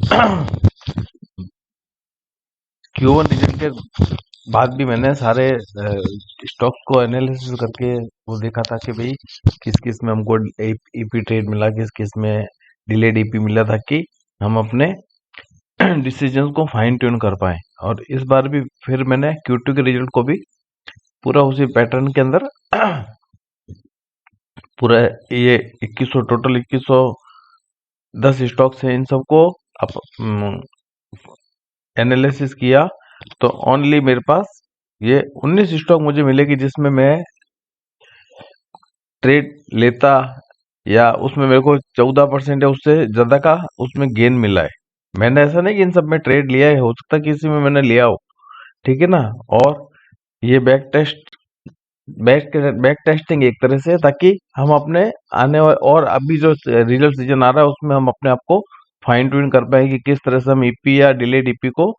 Q1 result के बाद भी मैंने सारे स्टॉक्स को एनालिसिस करके वो देखा था कि भाई किस किस में हमको ईपी ट्रेड मिला, किस किस में डिलेड ईपी मिला, ताकि हम अपने डिसीजन को फाइन ट्यून कर पाए। और इस बार भी फिर मैंने Q2 के रिजल्ट को भी पूरा उसी पैटर्न के अंदर पूरा ये 2100 टोटल 2110 स्टॉक्स हैं, इन सबको एनालिसिस किया तो ओनली मेरे पास ये 19 स्टॉक मुझे मिले कि जिसमें मैं ट्रेड लेता या उसमें मेरे को 14% या उससे ज्यादा का उसमें गेन मिला है। मैंने ऐसा नहीं कि इन सब में ट्रेड लिया है, हो सकता है किसी में मैंने लिया हो, ठीक है ना। और ये बैक टेस्टिंग एक तरह से, ताकि हम अपने आने वाले और अभी जो रिजल्ट सीजन आ रहा है उसमें हम अपने आप को फाइन ट्यून कर पाए कि किस तरह से हम ईपी या डिलेड ईपी को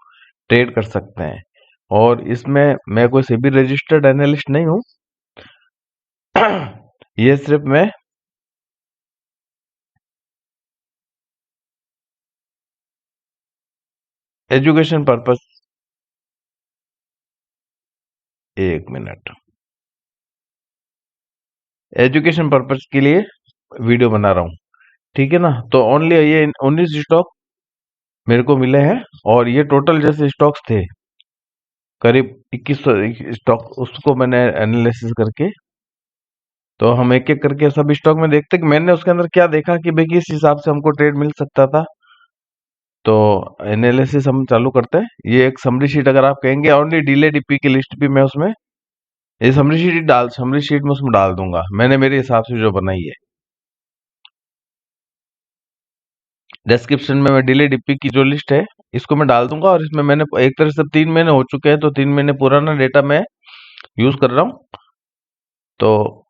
ट्रेड कर सकते हैं। और इसमें मैं कोई सेबी रजिस्टर्ड एनालिस्ट नहीं हूँ। ये सिर्फ मैं एजुकेशन पर्पस, एक मिनट, एजुकेशन पर्पस के लिए वीडियो बना रहा हूँ, ठीक है ना। तो ओनली ये 19 स्टॉक मेरे को मिले हैं, और ये टोटल जैसे स्टॉक्स थे करीब 2100 स्टॉक, उसको मैंने एनालिसिस करके, तो हम एक एक करके सब स्टॉक में देखते कि मैंने उसके अंदर क्या देखा कि भाई किस हिसाब से हमको ट्रेड मिल सकता था। तो एनालिसिस हम चालू करते हैं। ये एक समरी शीट, अगर आप कहेंगे ओनली डीले डीपी की लिस्ट भी मैं उसमें ये समरी शीट में उसमें डाल दूंगा, मैंने मेरे हिसाब से जो बनाई है। डिस्क्रिप्शन में मैं डिले डीपी की जो लिस्ट है इसको मैं डाल दूंगा, और इसमें मैंने एक तरह से 3 महीने हो चुके हैं तो 3 महीने पुराना डेटा मैं यूज कर रहा हूँ। तो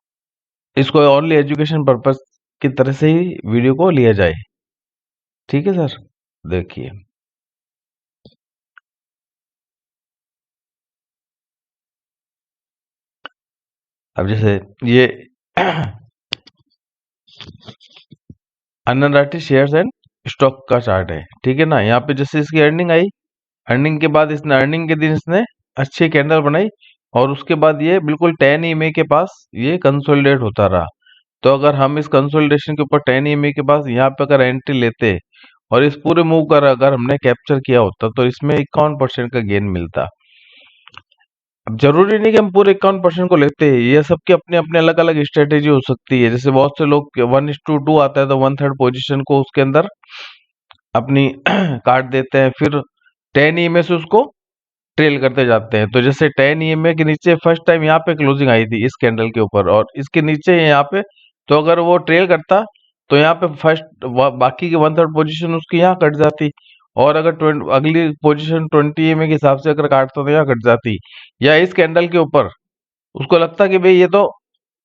इसको ओनली एजुकेशन पर्पस की तरह से ही वीडियो को लिया जाए, ठीक है सर। देखिए, अब जैसे ये अनराइटेड शेयर्स एंड स्टॉक का चार्ट है, ठीक है ना। यहाँ पे जैसे इसकी अर्निंग आई, अर्निंग के बाद इसने अर्निंग के दिन इसने अच्छी कैंडल बनाई, और उसके बाद ये बिल्कुल 10 EMA के पास ये कंसोलिडेट होता रहा। तो अगर हम इस कंसोलिडेशन के ऊपर 10 EMA के पास यहाँ पे अगर एंट्री लेते और इस पूरे मूव का अगर हमने कैप्चर किया होता तो इसमें 51% का गेन मिलता। अब जरूरी नहीं कि हम पूरे 51% को लेते हैं, ये सबकी अपनी अपनी अलग अलग स्ट्रेटेजी हो सकती है। जैसे बहुत से लोग 1:2 आता है तो 1/3 पोजीशन को उसके अंदर अपनी काट देते हैं, फिर 10 EMA से उसको ट्रेल करते जाते हैं। तो जैसे 10 EMA के नीचे फर्स्ट टाइम यहाँ पे क्लोजिंग आई थी इस कैंडल के ऊपर, और इसके नीचे यहाँ पे, तो अगर वो ट्रेल करता तो यहाँ पे बाकी की 1/3 पोजीशन उसकी यहाँ कट जाती, और अगर अगली पोजीशन 20 EMA के हिसाब से अगर काटता तो यहाँ कट जाती। या इस कैंडल के ऊपर उसको लगता कि भाई ये तो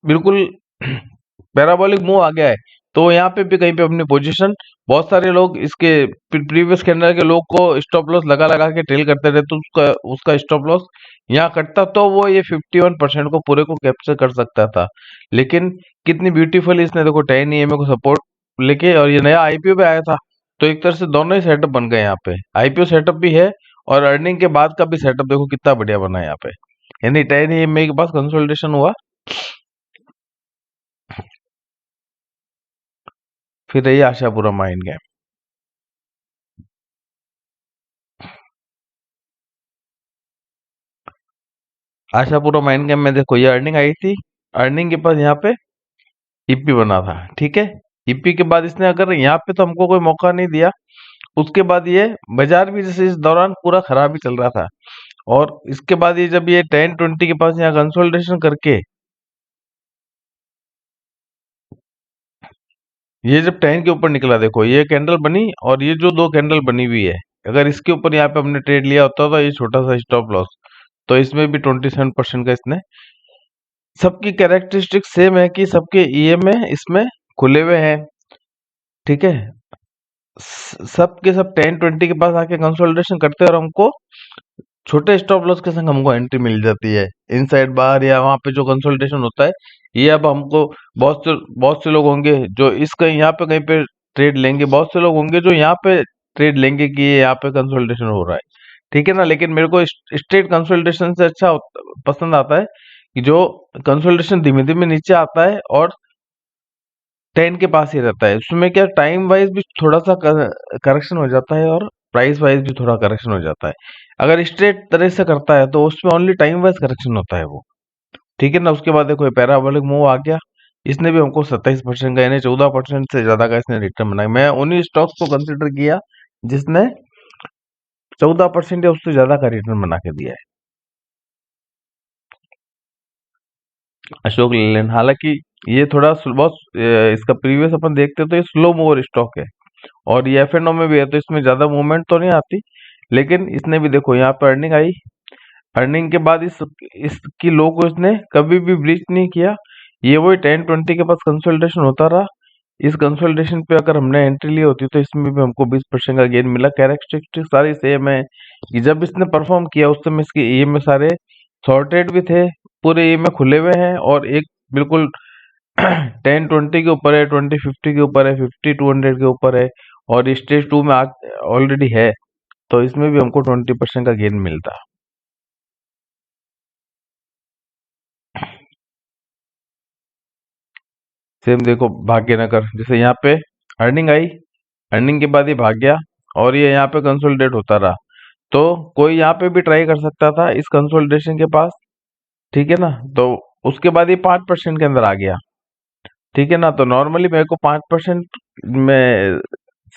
बिल्कुल पैराबोलिक मूव आ गया है, तो यहाँ पे भी कहीं पे अपनी पोजीशन, बहुत सारे लोग इसके प्रीवियस कैंडल के लोग को स्टॉप लॉस लगा लगा के ट्रेल करते रहे, तो उसका उसका स्टॉप लॉस यहाँ कटता तो वो ये 51% को पूरे को कैप्चर कर सकता था। लेकिन कितनी ब्यूटीफुली इसने देखो 10 EMA को सपोर्ट लेके, और ये नया आईपीओ पे आया था, तो एक तरह से दोनों ही सेटअप बन गए यहाँ पे। आईपीओ सेटअप भी है और अर्निंग के बाद का भी सेटअप देखो कितना बढ़िया बना है यहाँ पे। यानी 10 EMA के पास कंसोलिडेशन हुआ, फिर रही Ashapura mind game. Ashapura mind game में देखो ये अर्निंग आई थी, अर्निंग के पास यहाँ पे ईपी बना था, ठीक है। ईपी के बाद इसने अगर यहाँ पे तो हमको कोई मौका नहीं दिया, उसके बाद ये बाजार भी जैसे इस दौरान पूरा खराब ही चल रहा था, और इसके बाद ये जब ये 10-20 के पास यहाँ कंसोलिडेशन करके ये जब 10 के ऊपर निकला, देखो ये कैंडल बनी और ये जो दो कैंडल बनी हुई है, अगर इसके ऊपर यहाँ पे हमने ट्रेड लिया होता तो ये छोटा सा स्टॉप लॉस, तो इसमें भी 27% का इसने, सबकी कैरेक्टरिस्टिक सेम है कि सबके ईएमए इसमें खुले हुए हैं, ठीक है। सब के सब 10-20 के पास आके कंसोलिडेशन करते हैं, और हमको छोटे स्टॉप लॉस के संग हमको एंट्री मिल जाती है इनसाइड बाहर, या वहां पे जो कंसोलिडेशन होता है। ये अब हमको बहुत से लोग होंगे जो इसका यहाँ पे कहीं पे ट्रेड लेंगे, बहुत से लोग होंगे जो यहाँ पे ट्रेड लेंगे कि ये यहाँ पे कंसोलिडेशन हो रहा है, ठीक है ना। लेकिन मेरे को स्ट्रेट कंसोलिडेशन से अच्छा पसंद आता है कि जो कंसोलिडेशन धीमे धीमे नीचे आता है और 10 के पास ही रहता है। उसमें क्या टाइम वाइज भी थोड़ा सा करेक्शन हो जाता है और प्राइस वाइज भी थोड़ा करेक्शन हो जाता है। अगर स्ट्रेट तरह से करता है तो उसमें ओनली टाइम वाइज करेक्शन होता है वो, ठीक है ना। उसके बाद देखो पैराबोलिक मूव आ गया, इसने भी हमको 27% का यानी 14% से ज्यादा का इसने रिटर्न बनाया। मैं उन्हीं स्टॉक्स को कंसिडर किया जिसने 14% या उससे ज्यादा का रिटर्न बना के दिया है। अशोक लेलैंड, हालांकि ये थोड़ा बहुत इसका प्रीवियस अपन देखते तो ये स्लो मूवर स्टॉक है और ये F&O में भी है, तो इसमें ज्यादा मूवमेंट तो नहीं आती। लेकिन इसने भी देखो यहाँ पे अर्निंग आई, अर्निंग के बाद इसकी लो को इसने कभी भी ब्रीच नहीं किया। ये वही 10-20 के पास कंसोलिडेशन होता रहा। इस कंसोलिडेशन पे अगर हमने एंट्री ली होती तो इसमें भी हमको 20% का गेन मिला। कैरेक्टरिस्टिक सारी सेम है कि जब इसने परफॉर्म किया उस समय इसके ईएमए सारे सॉर्टेड भी थे, पूरे ईएमए खुले हुए हैं और एक बिल्कुल 10-20 के ऊपर है, 20-50 के ऊपर है, 50-200 के ऊपर है और स्टेज 2 में ऑलरेडी है, तो इसमें भी हमको 20% का गेन मिलता। सेम देखो भाग्यनगर, जैसे यहाँ पे अर्निंग आई, अर्निंग के बाद ये भाग गया और ये यहाँ पे कंसोलिडेट होता रहा, तो कोई यहाँ पे भी ट्राई कर सकता था इस कंसोलिडेशन के पास, ठीक है ना। तो उसके बाद ये 5% के अंदर आ गया, ठीक है ना। तो नॉर्मली मेरे को 5% में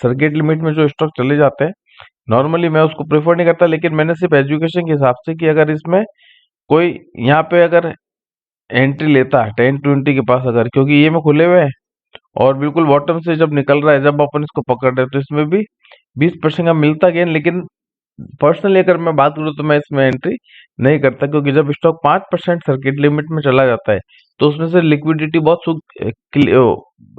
सर्किट लिमिट में जो स्टॉक चले जाते हैं नॉर्मली मैं उसको प्रेफर नहीं करता। लेकिन मैंने सिर्फ एजुकेशन के हिसाब से कि अगर इसमें कोई यहाँ पे अगर एंट्री लेता है 10-20 के पास, अगर क्योंकि ये में खुले हुए हैं और बिल्कुल बॉटम से जब निकल रहा है, जब अपन इसको पकड़ रहे हैं तो इसमें भी 20% का मिलता गेन। लेकिन पर्सनली अगर मैं बात करूँ तो मैं इसमें एंट्री नहीं करता, क्योंकि जब स्टॉक 5% सर्किट लिमिट में चला जाता है तो उसमें से लिक्विडिटी बहुत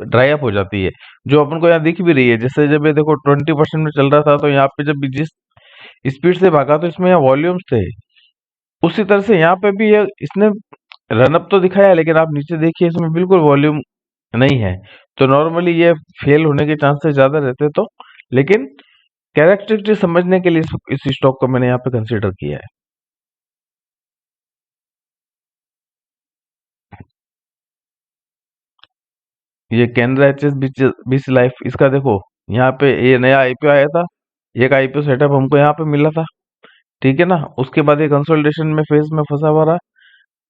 ड्राई अप हो जाती है, जो अपन को यहाँ दिख भी रही है। जैसे जब ये देखो 20% में चल रहा था तो यहाँ पे जब भी जिस स्पीड से भागा तो इसमें यहाँ वॉल्यूम्स थे, उसी तरह से यहाँ पे भी ये इसने रनअप तो दिखाया, लेकिन आप नीचे देखिए इसमें बिल्कुल वॉल्यूम नहीं है, तो नॉर्मली ये फेल होने के चांसेस ज्यादा रहते। तो लेकिन कैरेक्टरिस्टिक समझने के लिए इस स्टॉक को मैंने यहाँ पे कंसीडर किया है। ये Canara H S BC life, इसका देखो यहाँ पे ये नया आईपीओ आया था, एक आईपीओ सेटअप हमको यहाँ पे मिला था, ठीक है ना। उसके बाद ये कंसोलिडेशन में फेज में फंसा हुआ रहा,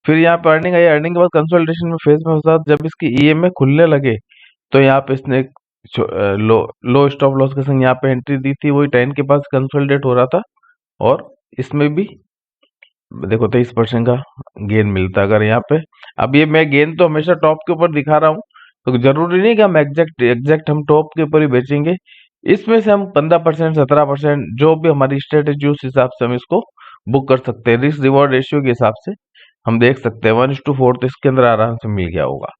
फिर यहाँ पे अर्निंग आई, अर्निंग के बाद कंसोलिडेशन में फेज में फंसा। जब इसकी ईएमए खुलने लगे तो यहाँ पे इसने एक लो लो स्टॉप लॉस के संग यहाँ पे एंट्री दी थी, वही 10 के पास कंसोलिडेट हो रहा था और इसमें भी देखो 23% का गेन मिलता है अगर यहाँ पे। अब ये मैं गेन तो हमेशा टॉप के ऊपर दिखा रहा हूँ, तो जरूरी नहीं कि हम एग्जैक्ट एग्जैक्ट हम टॉप के ऊपर ही बेचेंगे। इसमें से हम 15% 17% जो भी हमारी स्ट्रेटेजी उस हिसाब से हम इसको बुक कर सकते हैं। रिस्क रिवॉर्ड रेशियो के हिसाब से हम देख सकते हैं 1:4 तो इसके अंदर आराम से मिल गया होगा।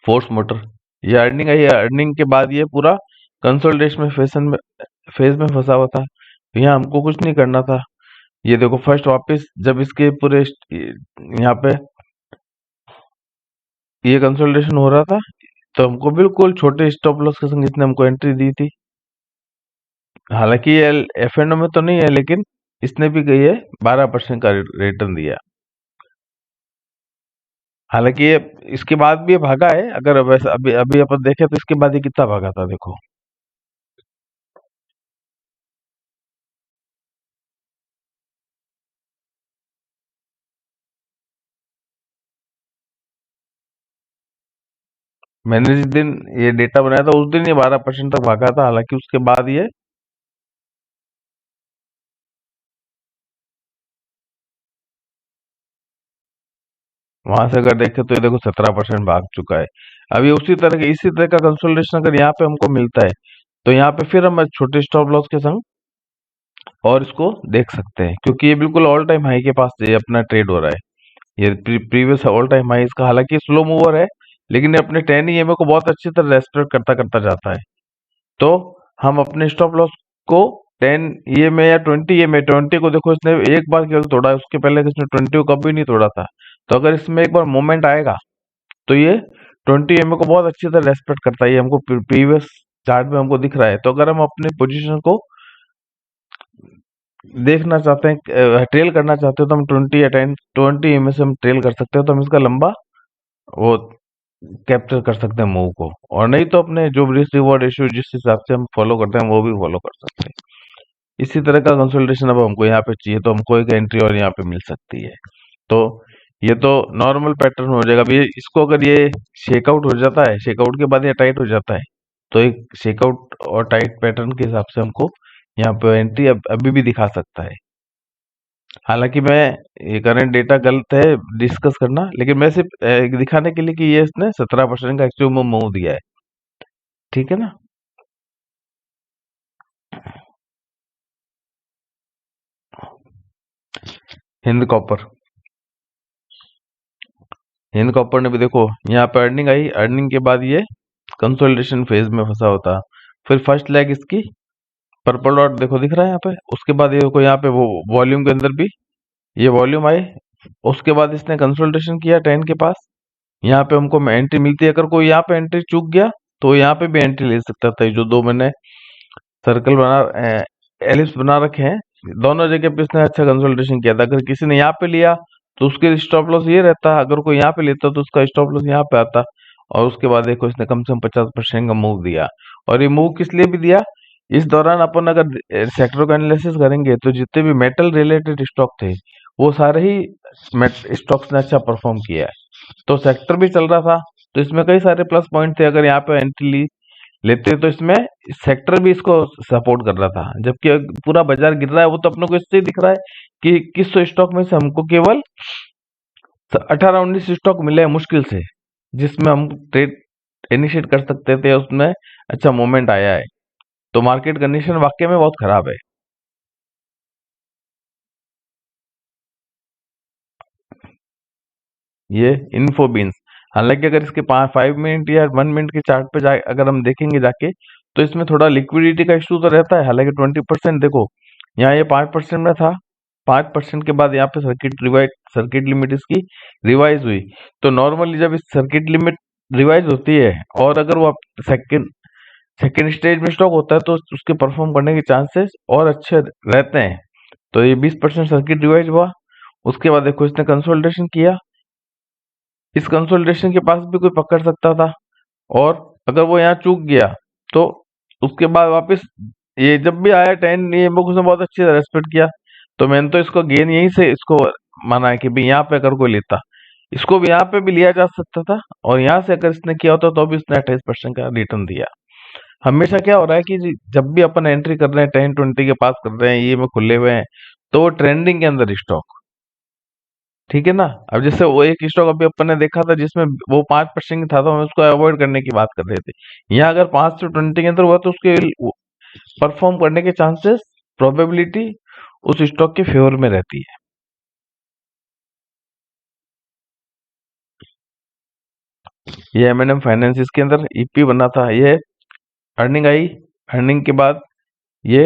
फोर्स मोटर, ये अर्निंग आई है, अर्निंग के बाद ये पूरा कंसोलिडेशन में फेज में फंसा हुआ था, तो यहाँ हमको कुछ नहीं करना था। ये देखो फर्स्ट वापस जब इसके पूरे यहाँ पे ये कंसोलिडेशन हो रहा था तो हमको बिल्कुल छोटे स्टॉप लॉस के संग इसने हमको एंट्री दी थी। हालांकि ये F&O में तो नहीं है, लेकिन इसने भी कही है 12% का रिटर्न दिया। हालांकि ये इसके बाद भी ये भागा है, अगर वैसे अभी अभी अपन देखें तो इसके बाद ये कितना भागा था देखो। मैंने जिस दिन ये डेटा बनाया था उस दिन ये 12% तक भागा था, हालांकि उसके बाद ये वहां से अगर देखें तो ये देखो 17% भाग चुका है। अब ये इसी तरह का कंसोलिडेशन अगर यहाँ पे हमको मिलता है तो यहाँ पे फिर हम छोटे स्टॉप लॉस के संग और इसको देख सकते हैं, क्योंकि ये बिल्कुल ऑल टाइम हाई के पास ये अपना ट्रेड हो रहा है। ये प्रीवियस ऑल टाइम हाई इसका, हालांकि स्लो मूवर है लेकिन ये अपने 10 ईएमए को बहुत अच्छी तरह रेस्पेक्ट करता करता जाता है। तो हम अपने स्टॉप लॉस को 10 ईएमए या 20 ईएमए, 20 को देखो इसने एक बार केवल तोड़ा है, उसके पहले इसने 20 को कभी नहीं तोड़ा था। तो अगर इसमें एक बार मोमेंट आएगा तो ये 20 EMA को बहुत अच्छी तरह रेस्पेक्ट करता है, ये हमको प्रीवियस चार्ट में हमको दिख रहा है। तो अगर हम अपने पोजीशन को देखना चाहते हैं, ट्रेल करना चाहते हो, तो हम 20 से हम ट्रेल कर सकते हो, तो हम इसका लंबा वो कैप्चर कर सकते हैं मूव को। और नहीं तो अपने जो रिस्क रिवॉर्ड रेशियो जिस हिसाब से हम फॉलो करते हैं वो भी फॉलो कर सकते हैं। इसी तरह का कंसोलिडेशन अब हमको यहाँ पे चाहिए, तो हमको एक एंट्री और यहाँ पे मिल सकती है। तो ये तो नॉर्मल पैटर्न हो जाएगा। अभी इसको अगर ये शेकआउट हो जाता है, शेकआउट के बाद ये टाइट हो जाता है, तो एक शेकआउट और टाइट पैटर्न के हिसाब से हमको यहाँ पे एंट्री अभी भी दिखा सकता है। हालांकि मैं ये करंट डेटा गलत है डिस्कस करना, लेकिन मैं सिर्फ दिखाने के लिए कि ये इसने 17% का एक्चुअल मूव दिया है। ठीक है ना। हिंद कॉपर, हिंद कॉपर ने भी देखो यहाँ पे अर्निंग आई, अर्निंग के बाद ये कंसोलिडेशन फेज में फंसा होता। फिर फर्स्ट लेग इसकी पर्पल डॉट देखो दिख रहा है यहाँ पे। उसके बाद ये देखो यहाँ पे वो वॉल्यूम के अंदर भी ये वॉल्यूम आए। उसके बाद इसने कंसोलिडेशन किया 10 के पास। यहाँ पे हमको एंट्री मिलती है। अगर कोई यहाँ पे एंट्री चूक गया तो यहाँ पे भी एंट्री ले सकता था। ये जो दो मैंने सर्कल एलिप्स बना रखे हैं, दोनों जगह पे इसने अच्छा कंसोलिडेशन किया था। अगर किसी ने यहाँ पे लिया तो उसके स्टॉप लॉस ये रहता, अगर कोई यहाँ पे लेता तो उसका स्टॉप लॉस यहाँ पे आता। और उसके बाद देखो इसने कम से कम 50% का मूव दिया। और ये मूव किस लिए भी दिया, इस दौरान अपन अगर सेक्टर का एनालिसिस करेंगे तो जितने भी मेटल रिलेटेड स्टॉक थे वो सारे ही स्टॉक्स ने अच्छा परफॉर्म किया है। तो सेक्टर भी चल रहा था, तो इसमें कई सारे प्लस पॉइंट थे। अगर यहाँ पे एंट्री लेते तो इसमें सेक्टर भी इसको सपोर्ट कर रहा था। जबकि पूरा बाजार गिर रहा है, वो तो अपने को इससे ही दिख रहा है कि 2100 स्टॉक में से हमको केवल 18-19 स्टॉक मिले हैं मुश्किल से, जिसमें हम ट्रेड इनिशिएट कर सकते थे, उसमें अच्छा मोमेंट आया है। तो मार्केट कंडीशन वाकई में बहुत खराब है। ये इन्फोबीन्स, हालांकि अगर इसके 5 मिनट या 1 मिनट के चार्ट पे जा अगर हम देखेंगे जाके, तो इसमें थोड़ा लिक्विडिटी का इशू तो रहता है। हालांकि 20% देखो यहाँ ये 5% में था, 5% के बाद यहाँ पे सर्किट लिमिट इसकी रिवाइज हुई। तो नॉर्मली जब इस सर्किट लिमिट रिवाइज होती है और अगर वो सेकंड सेकंड स्टेज में स्टॉक होता है तो उसके परफॉर्म करने के चांसेस और अच्छे रहते हैं। तो ये 20% सर्किट रिवाइज हुआ। उसके बाद देखो इसने कंसोलिडेशन किया, इस कंसोलिडेशन के पास भी कोई पकड़ सकता था। और अगर वो यहाँ चूक गया तो उसके बाद वापस ये जब भी आया 10, ये बुक उसने बहुत अच्छी तरह रेस्पेक्ट किया। तो मैंने तो इसको गेन यहीं से इसको माना है कि भाई यहाँ पे अगर कोई लेता, इसको भी यहाँ पे भी लिया जा सकता था। और यहाँ से अगर इसने किया होता तो भी इसने 28% का रिटर्न दिया। हमेशा क्या हो रहा है कि जब भी अपन एंट्री कर रहे हैं 10-20 के पास कर रहे हैं, ये में खुले हुए हैं, तो वो ट्रेंडिंग के अंदर स्टॉक, ठीक है ना। अब जैसे वो एक स्टॉक अभी अपन ने देखा था जिसमें वो 5% था, तो हम उसको अवॉइड करने की बात कर रहे थे। यहाँ अगर 5 से 20 के अंदर हुआ तो उसके परफॉर्म करने के चांसेस, प्रोबेबिलिटी उस स्टॉक के फेवर में रहती है। ये M&M फाइनेंस, इसके अंदर ईपी बना था। ये अर्निंग आई, अर्निंग के बाद ये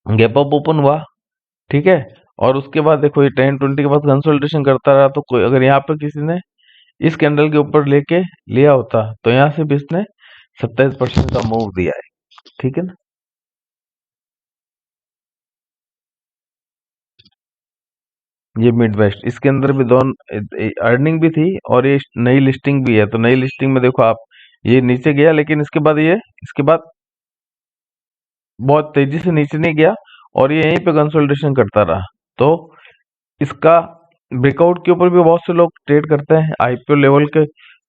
गैप अप ओपन हुआ, ठीक है। और उसके बाद देखो ये 10-20 के बाद कंसोलिडेशन करता रहा। तो कोई अगर यहाँ पर किसी ने इस कैंडल के ऊपर लेके लिया होता तो यहाँ से भी इसने 27% का मूव दिया है, ठीक है ना। ये मिड वेस्ट, इसके अंदर भी दोनों अर्निंग भी थी और ये नई लिस्टिंग भी है। तो नई लिस्टिंग में देखो आप, ये नीचे गया लेकिन इसके बाद ये इसके बाद बहुत तेजी से नीचे नहीं गया और ये यहीं पे कंसोलिडेशन करता रहा। तो इसका ब्रेकआउट के ऊपर भी बहुत से लोग ट्रेड करते हैं आईपीओ लेवल के।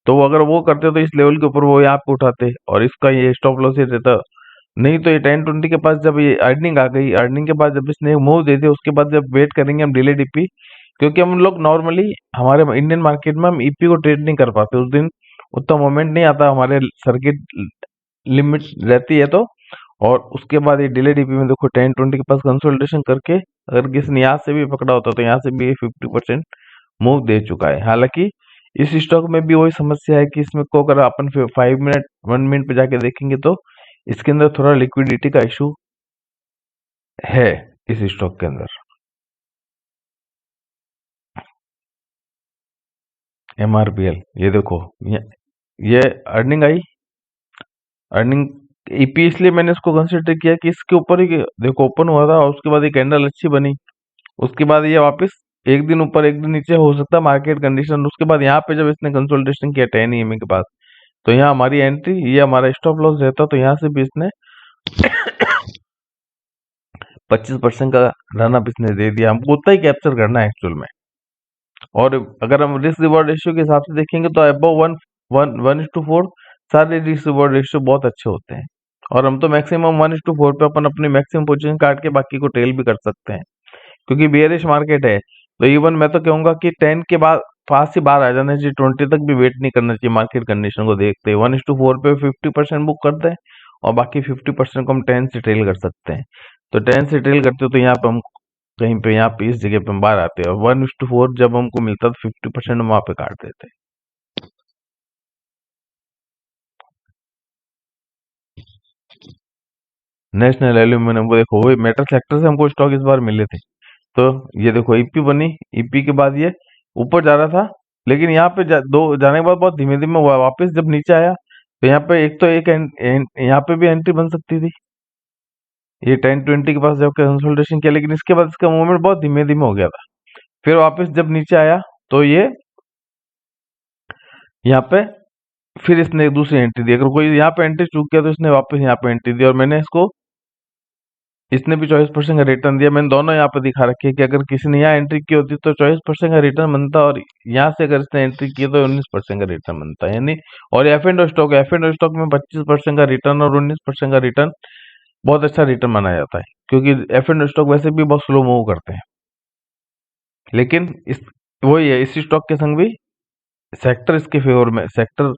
तो वो अगर वो करते तो इस लेवल के ऊपर वो यहाँ पे उठाते और इसका ये स्टॉप लॉस ये रहता। नहीं तो ये 10-20 के पास जब ये अर्निंग आ गई, अर्निंग के बाद जब इसने मूव दे दिया, उसके बाद जब वेट करेंगे हम डिले डीपी, क्योंकि हम लोग नॉर्मली हमारे इंडियन मार्केट में हम ईपी को ट्रेड नहीं कर पाते, उस दिन उतना मोमेंट नहीं आता, हमारे सर्किट लिमिट रहती है। तो और उसके बाद ये डिले डीपी में देखो 10-20 के पास कंसोलिडेशन करके अगर किसी ने यहाँ से भी पकड़ा होता तो यहाँ से भी ये 50% मूव दे चुका है। हालांकि इस स्टॉक में भी वही समस्या है कि इसमें को अगर अपन 5 मिनट 1 मिनट पे जाके देखेंगे तो इसके अंदर थोड़ा लिक्विडिटी का इशू है इस स्टॉक के अंदर। MRPL, ये देखो, ये अर्निंग आई, अर्निंग ईपी, इसलिए मैंने इसको कंसिडर किया कि इसके ऊपर ही देखो ओपन हुआ था और उसके बाद ये कैंडल अच्छी बनी, उसके बाद ये वापस एक दिन ऊपर एक दिन नीचे हो सकता है मार्केट कंडीशन, उसके बाद यहाँ पे जब इसने कंसोलिडेशन किया 10 EMA के पास, तो यहाँ हमारी एंट्री, ये हमारा स्टॉप लॉस रहता, तो यहाँ से भी इसने 25% का रन अप इसने दे दिया, हमको उतना ही कैप्चर करना है एक्चुअल में। और अगर हम रिस्क रिवॉर्ड रेशियो के हिसाब से देखेंगे तो अबव 1:4 सारे रिस्क रिवॉर्ड रेशियो बहुत अच्छे होते हैं, और हम तो मैक्सिमम 1:4 पे अपन अपनी मैक्सिमम पोजीशन काट के बाकी को टेल भी कर सकते हैं, क्योंकि बेयरिश मार्केट है। तो इवन मैं तो कहूंगा कि 10 के बाद पास ही बाहर आ जाना चाहिए, 20 तक भी वेट नहीं करना चाहिए मार्केट कंडीशन को देखते। 1:4 पे 50% बुक करते हैं और बाकी 50% को हम 10 से ट्रेल कर सकते हैं। तो 10 से ट्रेल करते हो तो यहाँ पे हम कहीं पे, यहाँ पे इस जगह पे हम बाहर आते हैं, और 1:4 जब हमको मिलता है तो 50% हम वहां पे काट देते हैं। नेशनल एल्यूमिनियम को देखो, वही मेटल सेक्टर से हमको स्टॉक इस बार मिले थे। तो ये देखो ईपी बनी, ईपी के बाद ये ऊपर जा रहा था, लेकिन यहाँ पे दो जाने के बाद बहुत धीमे धीमे हुआ, वापस जब नीचे आया तो यहाँ पे एक तो यहाँ पे भी एंट्री बन सकती थी, ये 10-20 के पास जब कंसोलिडेशन किया, लेकिन इसके बाद इसका मूवमेंट बहुत धीमे धीमे हो गया था। फिर वापस जब नीचे आया तो ये यहाँ पे फिर इसने एक दूसरी एंट्री दी, अगर कोई यहाँ पे एंट्री चूक गया तो इसने वापस यहाँ पे एंट्री दी, और मैंने इसको, इसने भी 24% का रिटर्न दिया। मैंने दोनों यहाँ पे दिखा रखे कि अगर किसी ने यहाँ एंट्री की होती तो 24% का रिटर्न बनता, और यहाँ से अगर इसने एंट्री की तो 19% का रिटर्न बनता है, यानी। और एफ एंड स्टॉक में 25% का रिटर्न और 19% का रिटर्न बहुत अच्छा रिटर्न माना जाता है, क्योंकि एफ एंड स्टॉक वैसे भी बहुत स्लो मूव करते हैं। लेकिन इस वही है, इसी स्टॉक के संग भी सेक्टर इसके फेवर में, सेक्टर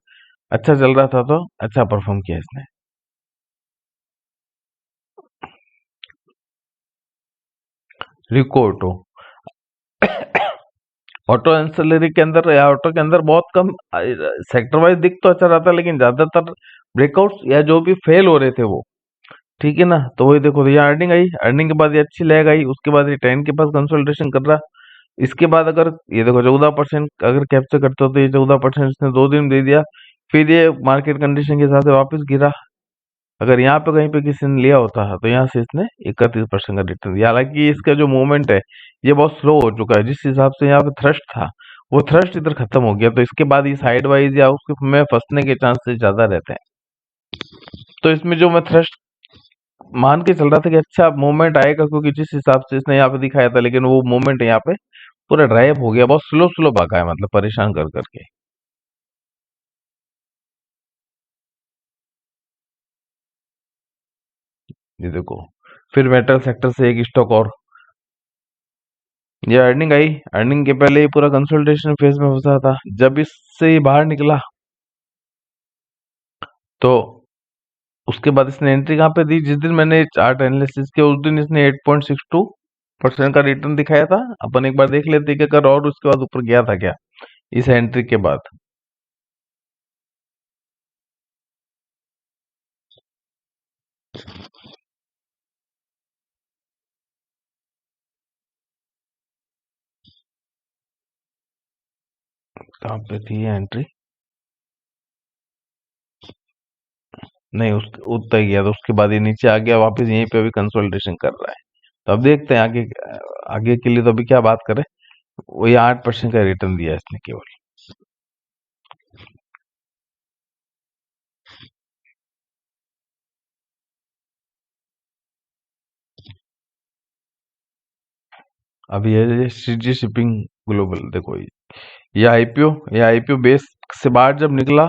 अच्छा चल रहा था तो अच्छा परफॉर्म किया इसने। रिको ऑटो, ऑटो एंसिलरी के अंदर या ऑटो के अंदर बहुत कम सेक्टर वाइज दिख तो अच्छा रहता है, लेकिन ज्यादातर ब्रेकआउट्स या जो भी फेल हो रहे थे वो, ठीक है ना। तो वही देखो, तो यहाँ अर्निंग आई, अर्निंग के बाद ये अच्छी लैग आई, उसके बाद ये 10 के पास कंसोलिडेशन कर रहा। इसके बाद अगर ये देखो 14% अगर कैप्चर करते हो तो ये 14% इसने 2 दिन दे दिया, फिर ये मार्केट कंडीशन के हिसाब से वापस गिरा। अगर यहाँ पे कहीं पे किसी ने लिया होता है तो यहाँ से इसने 31% का रिटर्न दिया। हालांकि इसका जो मूवमेंट है ये बहुत स्लो हो चुका है, जिस हिसाब से यहाँ पे थ्रस्ट था वो थ्रस्ट इधर खत्म हो गया, तो इसके बाद ये साइड वाइज या उसके में फंसने के चांसेस ज्यादा रहते हैं। तो इसमें जो मैं थ्रस्ट मान के चल रहा था कि अच्छा मूवमेंट आएगा, क्योंकि जिस हिसाब से इसने यहाँ पे दिखाया था, लेकिन वो मूवमेंट यहाँ पे पूरा ड्राइव हो गया, बहुत स्लो स्लो भागा है, मतलब परेशान कर करके। ये देखो, फिर मेटल सेक्टर से एक स्टॉक और, ये अर्निंग आई, अर्निंग के पहले ये पूरा कंसोलिडेशन फेज में फंसा था, जब इससे ये बाहर निकला तो उसके बाद इसने एंट्री कहाँ पे दी, जिस दिन मैंने चार्ट एनालिसिस किया उस दिन इसने 8.62% का रिटर्न दिखाया था। अपन एक बार देख लेते कि अगर और उसके बाद ऊपर गया था क्या इस एंट्री के बाद। कहाँ पे थी ये एंट्री, नहीं उस उतना ही गया, तो उसके बाद ये नीचे आ गया वापस, यहीं पे अभी कंसोलिडेशन कर रहा है। तो अब देखते हैं आगे, आगे के लिए तो अभी क्या बात करें। वही 8% का रिटर्न दिया इसने केवल। अभी ये सीजी शिपिंग ग्लोबल देखो, ये आईपीओ बेस से बाहर जब निकला,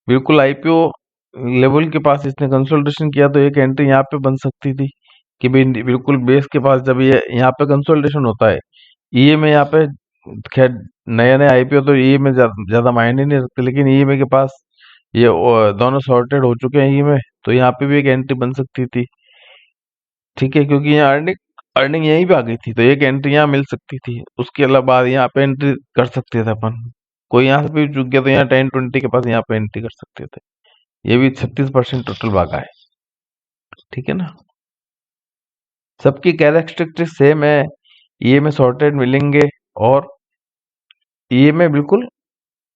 बिल्कुल आईपीओ लेवल के पास इसने कंसोलिडेशन किया, तो एक एंट्री यहाँ पे बन सकती थी कि भाई बिल्कुल बेस के पास जब ये यहाँ पे कंसोलिडेशन होता है, ईएमए यहाँ पे, खैर नया नया आईपीओ तो ईएमए ज्यादा मायने नहीं रखते, लेकिन ईएमए के पास ये दोनों सॉर्टेड हो चुके हैं ईएमए, तो यहाँ पे भी एक एंट्री बन सकती थी, ठीक है, क्योंकि यहाँ अर्निंग अर्निंग यहीं पे आ गई थी, तो एक एंट्री यहाँ मिल सकती थी, उसके अलावा बाद यहाँ पे एंट्री कर सकते थे अपन। कोई यहाँ से भी चुक गया तो यहाँ 10-20 के पास यहाँ पे एंट्री कर सकते थे। ये भी 36% टोटल भागा है, ठीक है ना। सबकी कैरेक्टरिस्टिक सेम है, ये में सॉर्टेड मिलेंगे, और ये में बिल्कुल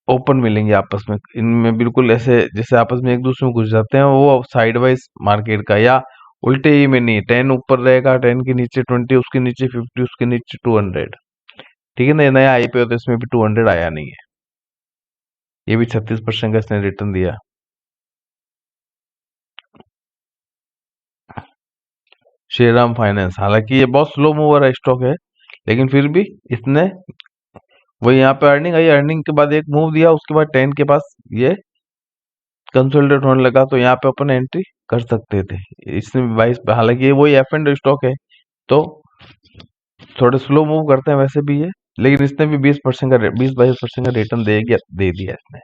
ओपन मिलेंगे आपस में, इनमें बिल्कुल ऐसे जैसे आपस में एक दूसरे में घुस जाते हैं, वो साइड वाइज मार्केट का, या उल्टे ही में नहीं, 10 ऊपर रहेगा, 10 के नीचे 20, उसके नीचे 50, उसके नीचे 200। ठीक है ना, ये नया आईपीओ तो इसमें भी 200 आया नहीं है, ये भी 36% का इसने रिटर्न दिया। श्रीराम फाइनेंस, हालांकि ये बहुत स्लो मूवर है स्टॉक है, लेकिन फिर भी इसने वही यहाँ पे अर्निंग आई, अर्निंग के बाद एक मूव दिया, उसके बाद 10 के पास ये कंसोलिडेट होने लगा, तो यहाँ पे अपन एंट्री कर सकते थे। इसमें 22, हालांकि ये वही एफ एंड स्टॉक है, तो थोड़े स्लो मूव करते हैं वैसे भी ये, लेकिन इसने भी 20% का 20-22% का रिटर्न दे दिया इसने।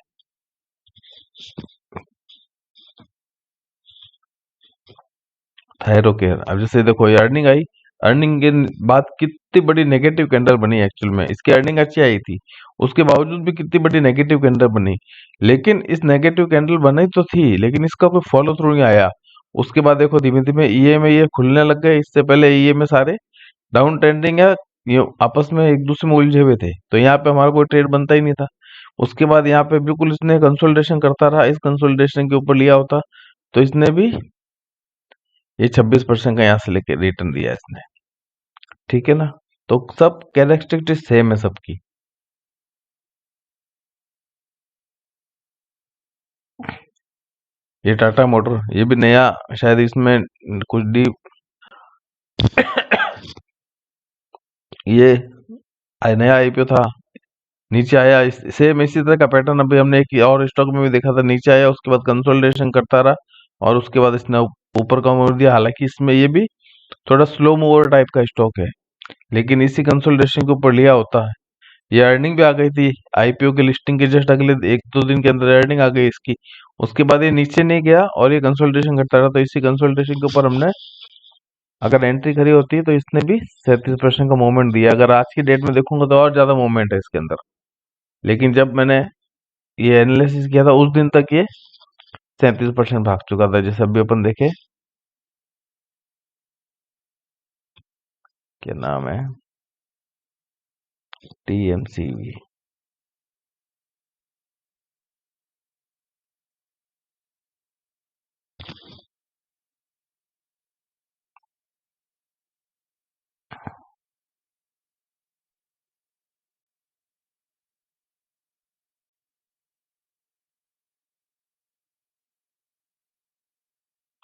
थायरो केयर, अब जैसे देखो ये अर्निंग आई, अर्निंग के बाद कितनी बड़ी नेगेटिव कैंडल बनी एक्चुअल में, इसकी अर्निंग अच्छी आई थी, उसके बावजूद भी कितनी बड़ी नेगेटिव कैंडल बनी, लेकिन इस नेगेटिव कैंडल बनी तो थी, लेकिन इसका कोई फॉलो थ्रू नहीं आया। उसके बाद देखो धीमे धीमे ईए में ये खुलने लग गए, इससे पहले ईए में सारे डाउन ट्रेंडिंग है, ये आपस में एक दूसरे में उलझे हुए थे, तो यहाँ पे हमारा कोई ट्रेड बनता ही नहीं था। उसके बाद यहाँ पे बिल्कुल इसने कंसोलिडेशन करता रहा, इस कंसोलिडेशन के ऊपर लिया होता तो इसने भी ये 26% का यहाँ से लेके रिटर्न दिया इसने। ठीक है ना, तो सब कैरेक्टरिस्टिक सेम है सबकी। ये टाटा मोटर, ये भी नया, शायद इसमें कुछ डीप, ये नया आईपीओ था, नीचे आया, सेम इसी तरह का पैटर्न अभी हमने एक और स्टॉक में भी देखा था, नीचे आया, उसके बाद कंसोलिडेशन करता रहा, और उसके बाद इसने ऊपर का मोड़ दिया। हालांकि इसमें ये भी थोड़ा स्लो मूवर टाइप का स्टॉक है, लेकिन इसी कंसोलिडेशन के ऊपर लिया होता है। ये अर्निंग भी आ गई थी, आईपीओ के लिस्टिंग के जस्ट अगले 1-2 दिन के अंदर अर्निंग आ गई इसकी। उसके बाद ये नीचे नहीं गया और ये कंसोलिडेशन करता रहा, तो इसी कंसोलिडेशन के ऊपर हमने अगर एंट्री करी होती तो इसने भी 37% का मूवमेंट दिया। अगर आज की डेट में देखूंगा तो और ज्यादा मूवमेंट है इसके अंदर, लेकिन जब मैंने ये एनालिसिस किया था उस दिन तक ये 37% भाग चुका था, जैसे अभी अपन देखे, क्या नाम है, टीएमसीवी।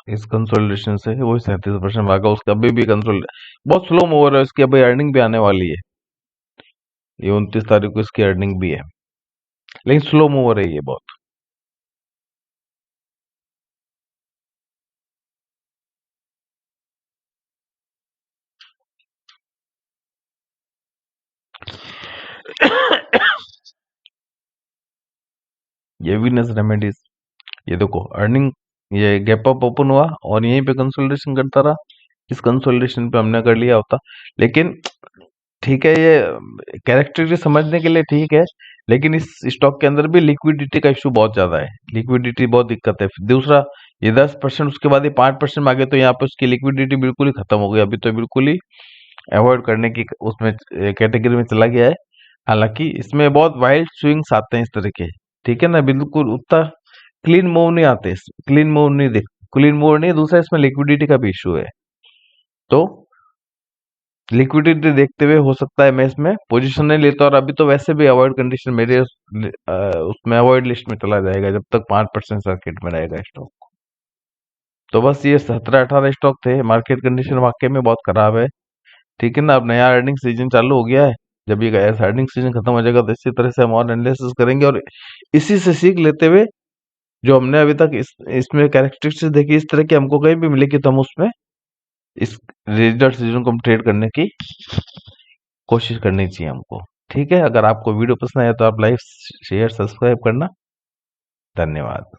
इस कंसोलिडेशन से वही 37% भागा, उसका अभी भी कंसोल बहुत स्लो मूवर है, इसकी अभी अर्निंग भी आने वाली है, ये 29 तारीख को इसकी अर्निंग भी है, लेकिन स्लो मूवर है ये बहुत। ये वीनस रेमेडीज, ये देखो अर्निंग, ये गैप अप ओपन हुआ और यहीं पे कंसोलिडेशन करता रहा, इस कंसोलिडेशन पे हमने कर लिया होता, लेकिन ठीक है, ये कैरेक्टरिस्टिक समझने के लिए ठीक है, लेकिन इस स्टॉक के अंदर भी लिक्विडिटी का इशू बहुत ज्यादा है, लिक्विडिटी बहुत दिक्कत है। दूसरा ये 10%, उसके बाद ये 5% में आ गए, तो यहाँ पे उसकी लिक्विडिटी बिल्कुल ही खत्म हो गई, अभी तो बिल्कुल ही अवॉइड करने की उसमें कैटेगरी में चला गया है। हालांकि इसमें बहुत वाइल्ड स्विंग्स आते हैं इस तरह के, ठीक है ना, बिल्कुल उतना क्लीन मूव नहीं आते, क्लीन मूव नहीं देख, क्लीन मूव नहीं, दूसरा इसमें लिक्विडिटी का भी इशू है, तो लिक्विडिटी देखते हुए हो सकता है मैं इसमें पोजीशन नहीं लेता, और अभी तो वैसे भी अवॉइड कंडीशन मेरे उसमें अवॉइड लिस्ट में चला जाएगा जब तक 5% सर्किट में रहेगा स्टॉक। तो बस ये 17-18 स्टॉक थे, मार्केट कंडीशन वाकई में बहुत खराब है। ठीक है ना, अब नया अर्निंग सीजन चालू हो गया है, जब ये अर्निंग सीजन खत्म हो जाएगा तो इसी तरह से हम और एनालिसिस करेंगे, और इसी से सीख लेते हुए जो हमने अभी तक इसमें कैरेक्टरिस्टिक्स देखी, इस तरह की हमको कहीं भी मिलेगी तो हम उसमें इस रिजल्ट सीजन को हम ट्रेड करने की कोशिश करनी चाहिए हमको। ठीक है, अगर आपको वीडियो पसंद आया तो आप लाइक शेयर सब्सक्राइब करना। धन्यवाद।